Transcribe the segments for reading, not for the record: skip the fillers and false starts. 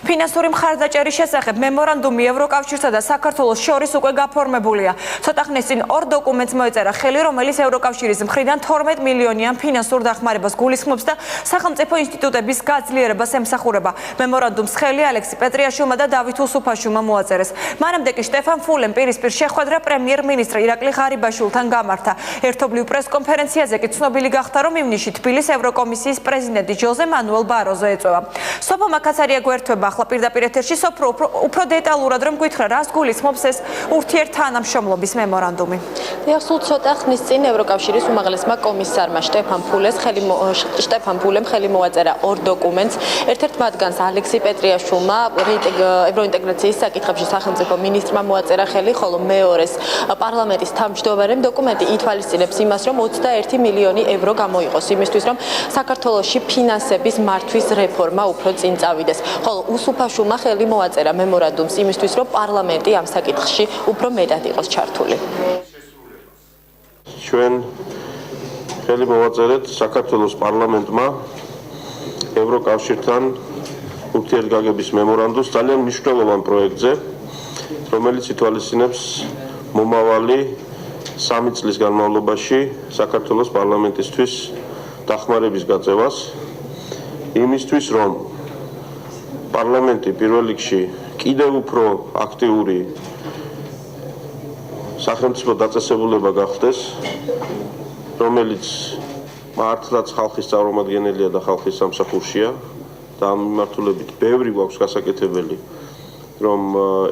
ფინანსური მხარდაჭერის შესახებ მემორანდუმი ევროკავშირსა და საქართველოს შორის უკვე გაფორმებულია. ცოტა ხნის წინ ორ დოკუმენტს მოეწერა ხელი, რომელიც ევროკავშირის მხრიდან 12 მილიონიან ფინანსურ დახმარებას გულისხმობს და სახელმწიფო ინსტიტუტების გაძლიერებას ემსახურება. მემორანდუმს ხელი ალექსი პეტრიაშვილმა და დავით უსუფაშვილმა მოაწერეს. მანამდე კი შტეფან ფულემ პირისპირ შეხვედრა პრემიერ-მინისტრ ირაკლი ღარიბაშვილთან გამართა. ერთობლივ პრესკონფერენციაზე კი ცნობილი გახდა, რომ ივნისში თბილისის ევროკომისიის პრეზიდენტი ჟოზე მანუელ ბაროზო ეწვევა. სოფო მაკაცარია გვერდება ახლა პირდაპირ ეთერში. სოფო, უფრო დეტალურად რომ გითხრა, რას გულისხმობს ეს ურთიერთთანამშრომლობის მემორანდუმი? სულ ცოტა ხნის წინ ევროკავშირის უმაღლესმა კომისარმა შტეფან ფულემ ხელი მოაწერა ორ დოკუმენტს. ერთ-ერთ მათგანს ალექსი პეტრიაშვილმა ევროინტეგრაციის საკითხებში სახელმწიფო მინისტრმა მოაწერა ხელი, ხოლო მეორეს პარლამენტის თავმჯდომარემ დოკუმენტი ითვალისწინებს იმას, რომ 21 მილიონი ევრო გამოიყოს იმისთვის, რომ საქართველოში ფინანსების მართვის რეფორმა უფრო წინ წავიდეს. ხოლო უსუფაშვილმა ხელი მოაწერა მემორანდუმს იმისთვის, რომ პარლამენტი ამ საკითხში უფრო მეტად იყოს ჩართული. ჩვენ ხელი მოვაწერეთ საქართველოს პარლამენტმა ევროკავშირთან ურთიერთგაგების მემორანდუმს ძალიან მნიშვნელოვან პროექტზე, რომელიც ითვალისწინებს მომავალი 3 წლის განმავლობაში საქართველოს პარლამენტისთვის დახმარების გაწევას, იმისთვის, რომ პარლამენტი პირველ რიგში კიდევ უფრო აქტიური სახელმწიფო დაწესებულება გახდეს, რომელიც მართლაც ხალხის წარმომადგენელია და ხალხის სამსახურშია და ამ მიმართულებით ბევრი გვაქვს გასაკეთებელი, რომ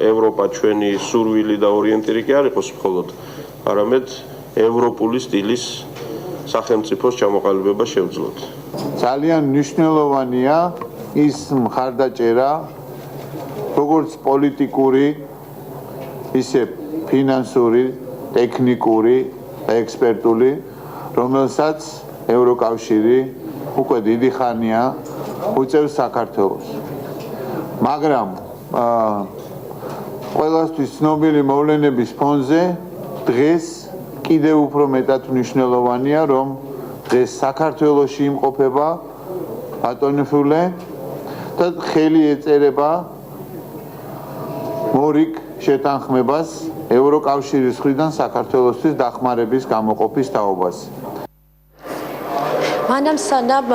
ევროპა ჩვენი სურვილი და ორიენტირი კი არ იყოს მხოლოდ, არამედ ევროპული სტილის სახელმწიფოს ჩამოყალიბება შევძლოთ. ძალიან მნიშვნელოვანია ის მხარდაჭერა, როგორც პოლიტიკური, ისე ფინანსური, ტექნიკური და ექსპერტული, რომელსაც ევროკავშირი უკვე დიდი ხანია უწევს საქართველოს. მაგრამ ყველასთვის ცნობილი მოვლენების ფონზე დღეს კიდევ უფრო მეტად მნიშვნელოვანია, რომ დღეს საქართველოში იმყოფება ბატონი ფულე და ხელი ეწერება მორიგ შეთანხმებას ევროკავშირის მხრიდან საქართველოსთვის დახმარების გამოყოფის თაობას. მანამ სანამ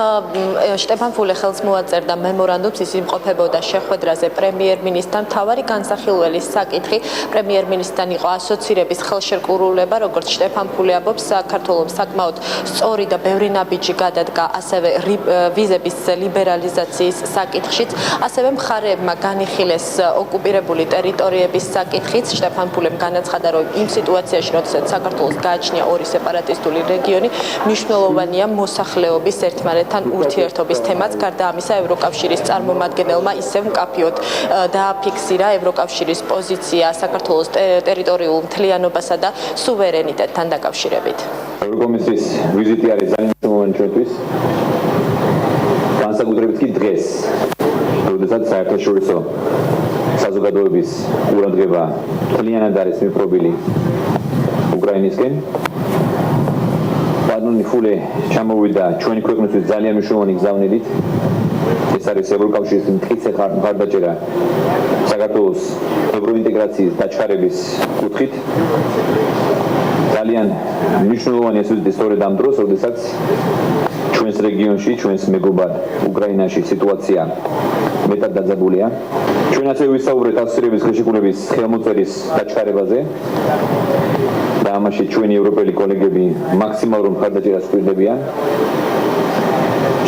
შტეფან ფულე ხელს მოაწერდა მემორანდუმს, ის იმყოფებოდა შეხვედრაზე პრემიერ-მინისტრთან. მთავარი განსახილველის საკითხი პრემიერ-მინისტრთან იყო ასოცირების ხელშეკრულება, როგორც შტეფან ფულე ამბობს, საქართველოს საკმაოდ სწორი და ბევრი ნაბიჯი გადადგა, ასევე ვიზების ლიბერალიზაციის საკითხშიც, ასევე მხარეებმა განიხილეს ოკუპირებული ტერიტორიების საკითხიც. შტეფან ფულემ განაცხადა, რომ იმ სიტუაციაში, როდესაც საქართველოს გააჩნია ორი სეპარატისტული რეგიონი, მნიშვნელოვანია მოსახლეობის ერთმანეთთან ურთიერთობის თემაც. გარდა ამისა, ევროკავშირის წარმომადგენელმა ისევ მკაფიოდ დააფიქსირა ევროკავშირის პოზიცია საქართველოს ტერიტორიულ მთლიანობასა და სუვერენიტეტთან დაკავშირებით. ევროკომისიის ვიზიტი არის ძალიან მნიშვნელოვანი ჩვენთვის. განსაკუთრებით კი დღეს, როდესაც საერთაშორისო საზოგადოების ყურადღება მთლიანად არის მიპყრობილი უკრაინისკენ. ბატონი ფულე ჩამოვიდა ჩვენი ქვეყნისთვის ძალიან მნიშვნელოვანი გზავნილით. ეს არის ევროკავშირის მტკიცე მხარდაჭერა საქართველოს ევროინტეგრაციის დაჩქარების კუთხით. ძალიან მნიშვნელოვანია ეს სწორედ ამ დროს, როდესაც ჩვენს რეგიონში, ჩვენს მეგობარ უკრაინაში სიტუაცია მეტად დაძაბულია. ჩვენ ასევე ვისაუბრეთ ასოცირების ხელშეკრულების ხელმოწერის დაჩქარებაზე. და ამაში ჩვენი ევროპელი კოლეგები მაქსიმალურ მხარდაჭერას გვერდებიან.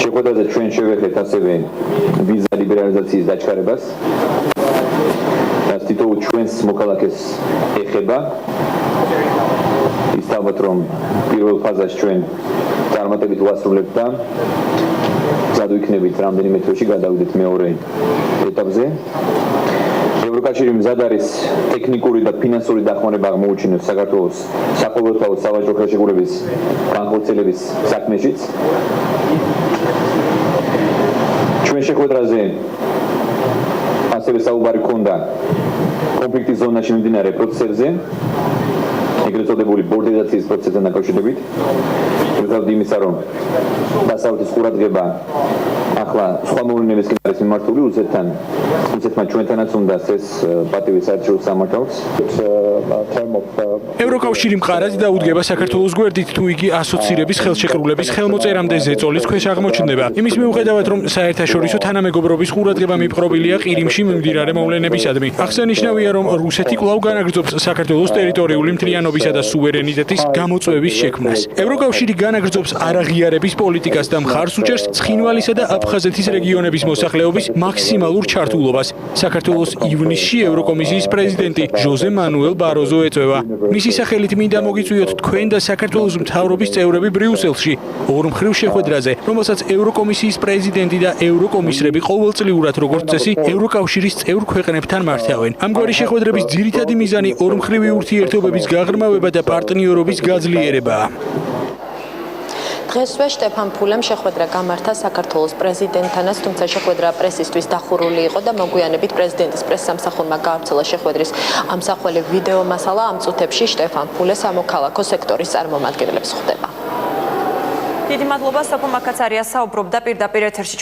შეხვედრაზე ჩვენ შევეხეთ ასევე ვიზა ლიბერალიზაციის დაჩქარებას. რაც თითოეულ ჩვენს მოქალაქეს ეხება. ისწავლოთ, რომ პირველ ფაზაში ჩვენ წარმატებით ვასრულებთ და გზად ვიქნებით რამდენიმე თვეში გადავიდეთ მეორე ეტაპზე. ევროკავშირი მზად არის ტექნიკური და ფინანსური დახმარება აღმოუჩინოს საქართველოს საყოველთაო სავაჭრო ხელშეკრულების განხორციელების საქმეშიც. ჩვენ შეხვედრაზე ასევე საუბარი ჰქონდა კონფლიქტის ზონაში მიმდინარე პროცესებზე, ეგრეთ წოდებული ბორდერიზაციის პროცესთან დაკავშირებით. მიუხედავად იმისა, რომ დასავლეთის ყურადღება ახლა სხვა მოვლენებისკენ არის მიმართული რუსეთმა ჩვენთანაც უნდა ეს პატივი საერთაშორისო სამართალს. ევროკავშირი მყარად დაუდგება საქართველოს გვერდით, თუ იგი ასოცირების ხელშეკრულების ხელმოწერამდე ზეწოლის ქვეშ აღმოჩნდება. იმის მიუხედავად, რომ საერთაშორისო თანამეგობრობის ყურადღება მიპყრობილია ყირიმში მიმდინარე მოვლენებისადმი. აღსანიშნავია, რომ რუსეთი კვლავ განაგრძობს საქართველოს ტერიტორიული მთლიანობისა და სუვერენიტეტის გამოწვევის შექმნას. ევროკავშირი განაგრძობს არაღიარების პოლიტიკას და მხარს უჭერს ცხინვალისა და აფხაზეთის რეგიონების მოსახლეობის მაქსიმალურ ჩართულობას. საქართველოს ივნისში ევროკომისიის პრეზიდენტი ჟოზე მანუელ ბაროზო ეწევა. მისი სახელით მინდა მოგიწვიოთ თქვენ და საქართველოს მთავრობის წევრები ბრიუსელში ორმხრივ შეხვედრაზე, რომელსაც ევროკომისიის პრეზიდენტი და ევროკომისრები ყოველწლიურად როგორც წესი ევროკავშირის წევრ ქვეყნებთან მართავენ. ამგვარი შეხვედრების ძირითადი მიზანი ორმხრივი ურთიერთობების გაღრმავება და პარტნიორობის გაძლიერებაა. დღესვე შტეფან ფულემ შეხვედრა გამართა საქართველოს პრეზიდენტთანაც, თუმცა შეხვედრა პრესისთვის დახურული იყო და მოგვიანებით პრეზიდენტის პრესსამსახურმა გაავრცელა შეხვედრის ამსახველი ვიდეო მასალა. ამ წუთებში შტეფან ფულე სამოქალაქო სექტორის წარმომადგენლებს ხვდება. დიდი მადლობა, სოფო მაკაცარია საუბრობდა პირდაპირ ეთერში.